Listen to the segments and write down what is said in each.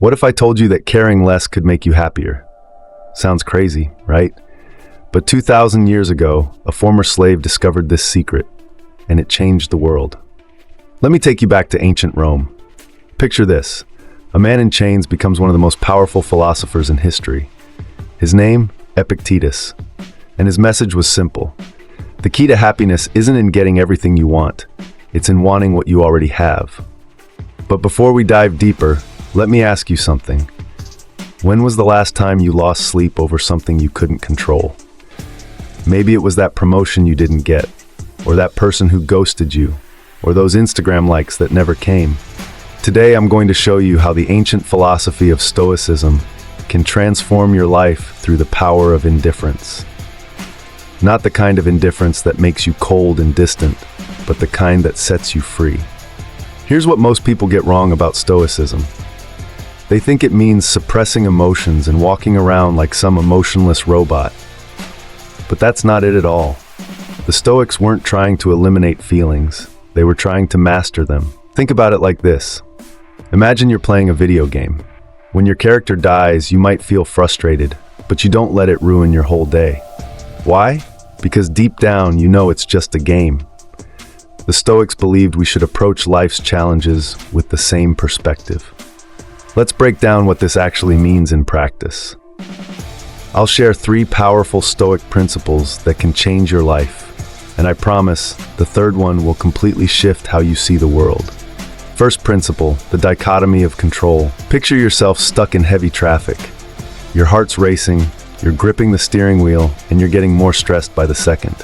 What if I told you that caring less could make you happier? Sounds crazy, right? But 2,000 years ago, a former slave discovered this secret, and it changed the world. Let me take you back to ancient Rome. Picture this. A man in chains becomes one of the most powerful philosophers in history. His name, Epictetus. And his message was simple. The key to happiness isn't in getting everything you want. It's in wanting what you already have. But before we dive deeper, let me ask you something. When was the last time you lost sleep over something you couldn't control? Maybe it was that promotion you didn't get, or that person who ghosted you, or those Instagram likes that never came. Today I'm going to show you how the ancient philosophy of Stoicism can transform your life through the power of indifference. Not the kind of indifference that makes you cold and distant, but the kind that sets you free. Here's what most people get wrong about Stoicism. They think it means suppressing emotions and walking around like some emotionless robot. But that's not it at all. The Stoics weren't trying to eliminate feelings. They were trying to master them. Think about it like this. Imagine you're playing a video game. When your character dies, you might feel frustrated, but you don't let it ruin your whole day. Why? Because deep down, you know it's just a game. The Stoics believed we should approach life's challenges with the same perspective. Let's break down what this actually means in practice. I'll share 3 powerful Stoic principles that can change your life, and I promise the third one will completely shift how you see the world. First principle, the dichotomy of control. Picture yourself stuck in heavy traffic. Your heart's racing, you're gripping the steering wheel, and you're getting more stressed by the second.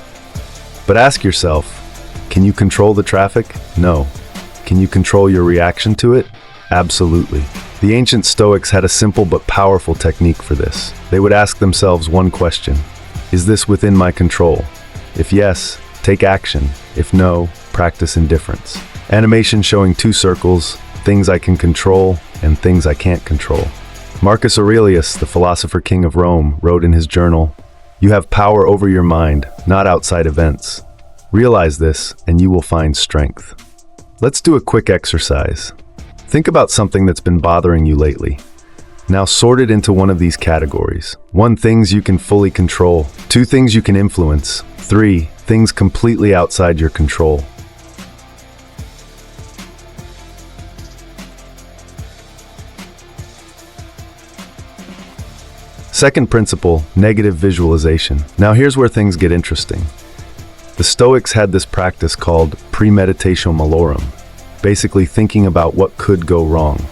But ask yourself, can you control the traffic? No. Can you control your reaction to it? Absolutely. The ancient Stoics had a simple but powerful technique for this. They would ask themselves one question: is this within my control? If yes, take action. If no, practice indifference. Animation showing 2 circles, things I can control and things I can't control. Marcus Aurelius, the philosopher king of Rome, wrote in his journal, "You have power over your mind, not outside events. Realize this and you will find strength." Let's do a quick exercise. Think about something that's been bothering you lately. Now sort it into one of these categories. 1, things you can fully control. 2, things you can influence. 3, things completely outside your control. Second principle, negative visualization. Now here's where things get interesting. The Stoics had this practice called premeditatio malorum, basically thinking about what could go wrong,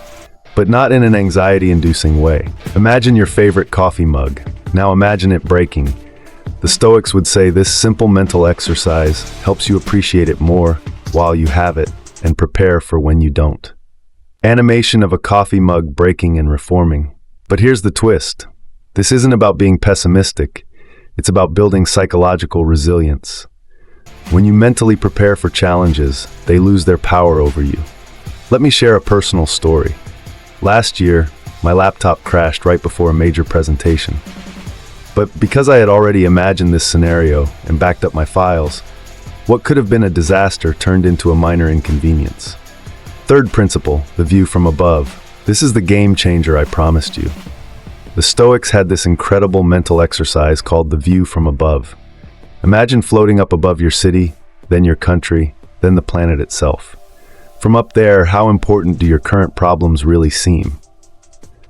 but not in an anxiety-inducing way. Imagine your favorite coffee mug. Now imagine it breaking. The Stoics would say this simple mental exercise helps you appreciate it more while you have it and prepare for when you don't. Animation of a coffee mug breaking and reforming. But here's the twist. This isn't about being pessimistic. It's about building psychological resilience. When you mentally prepare for challenges, they lose their power over you. Let me share a personal story. Last year, my laptop crashed right before a major presentation. But because I had already imagined this scenario and backed up my files, what could have been a disaster turned into a minor inconvenience. Third principle, the view from above. This is the game changer I promised you. The Stoics had this incredible mental exercise called the view from above. Imagine floating up above your city, then your country, then the planet itself. From up there, how important do your current problems really seem?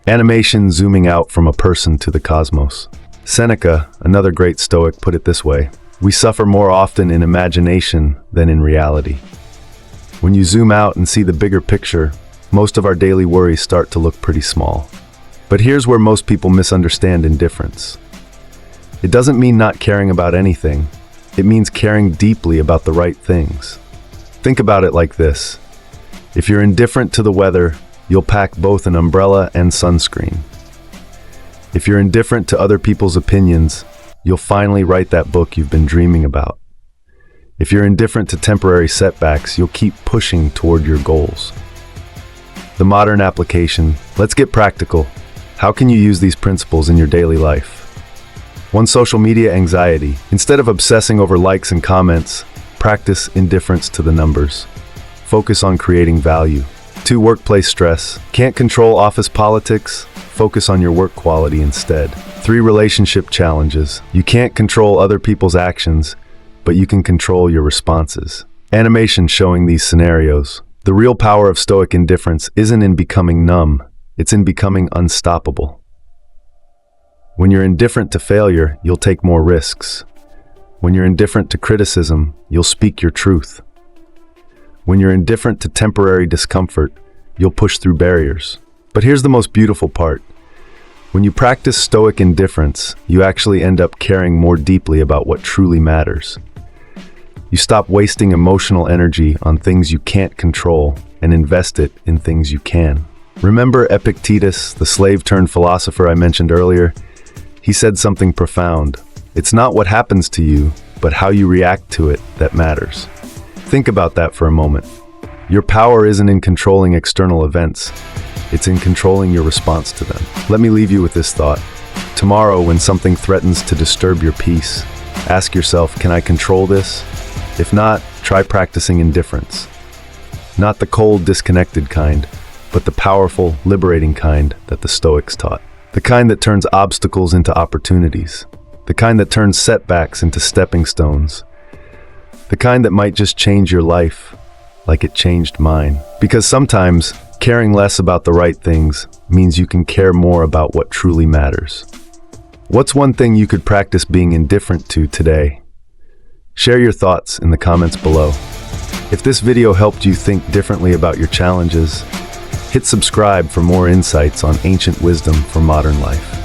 Animation zooming out from a person to the cosmos. Seneca, another great Stoic, put it this way: we suffer more often in imagination than in reality. When you zoom out and see the bigger picture, most of our daily worries start to look pretty small. But here's where most people misunderstand indifference. It doesn't mean not caring about anything. It means caring deeply about the right things. Think about it like this. If you're indifferent to the weather, you'll pack both an umbrella and sunscreen. If you're indifferent to other people's opinions, you'll finally write that book you've been dreaming about. If you're indifferent to temporary setbacks, you'll keep pushing toward your goals. The modern application. Let's get practical. How can you use these principles in your daily life? 1, social media anxiety. Instead of obsessing over likes and comments, practice indifference to the numbers. Focus on creating value. 2. Workplace stress. Can't control office politics? Focus on your work quality instead. 3. Relationship challenges. You can't control other people's actions, but you can control your responses. Animation showing these scenarios. The real power of Stoic indifference isn't in becoming numb, it's in becoming unstoppable. When you're indifferent to failure, you'll take more risks. When you're indifferent to criticism, you'll speak your truth. When you're indifferent to temporary discomfort, you'll push through barriers. But here's the most beautiful part. When you practice Stoic indifference, you actually end up caring more deeply about what truly matters. You stop wasting emotional energy on things you can't control and invest it in things you can. Remember Epictetus, the slave-turned-philosopher I mentioned earlier? He said something profound. It's not what happens to you, but how you react to it that matters. Think about that for a moment. Your power isn't in controlling external events. It's in controlling your response to them. Let me leave you with this thought. Tomorrow, when something threatens to disturb your peace, ask yourself, can I control this? If not, try practicing indifference. Not the cold, disconnected kind, but the powerful, liberating kind that the Stoics taught. The kind that turns obstacles into opportunities. The kind that turns setbacks into stepping stones. The kind that might just change your life, like it changed mine. Because sometimes, caring less about the right things means you can care more about what truly matters. What's one thing you could practice being indifferent to today? Share your thoughts in the comments below. If this video helped you think differently about your challenges, hit subscribe for more insights on ancient wisdom for modern life.